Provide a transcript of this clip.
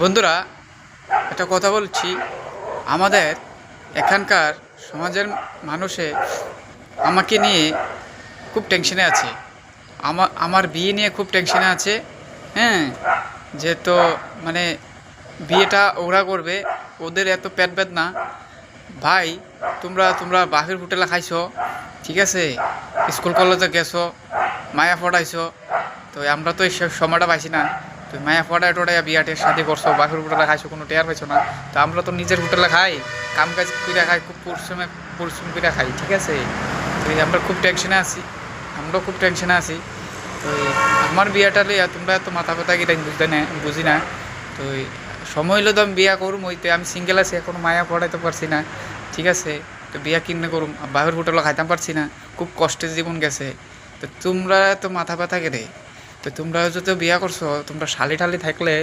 বন্ধুরা, একটা কথা বলছি। আমাদের এখানকার সমাজের মানুষে আমাকে নিয়ে খুব টেনশনে আছে। আমার বিয়ে নিয়ে খুব টেনশনে আছে। হ্যাঁ, যে তো মানে বিয়েটা ওরা করবে, ওদের এত পেট বেদনা। ভাই, তোমরা তোমরা বাহির হোটেলে খাইছো, ঠিক আছে, স্কুল কলেজে গেছো, মায়া পড়াইছো, তো আমরা তো এই সময়টা পাইছি না। তো মায়া পড়ায় টোটাই বিয়াটের সাথে করছো, বাহির হোটেলে খাইছো, কোনো টেয়ার পাইছো না। তো আমরা তো নিজের হোটেলে খাই, কাম কাজ করে খাই, খুব পরিশ্রম করে খাই, ঠিক আছে। তো আমরা খুব টেনশনে আছি, আমরাও খুব টেনশনে আছি। তো আমার বিয়াটা লইয়া তোমরা এত মাথা ব্যথা কি বুঝতে না, বুঝি না। তো সময় হইলে তো আমি বিয়া করুম, হইতে আমি সিঙ্গেল আছি, এখনো মায়া পড়াইতে পারছি না, ঠিক আছে। তো বিয়া কিনে করুম, বাহির হোটেলে খাইতাম পারছি না, খুব কষ্টের জীবন গেছে। তো তোমরা এত মাথা ব্যথা কেটে, তো তোমরা যদি বিয়া করছো, তোমরা শালি ঠালি থাকলে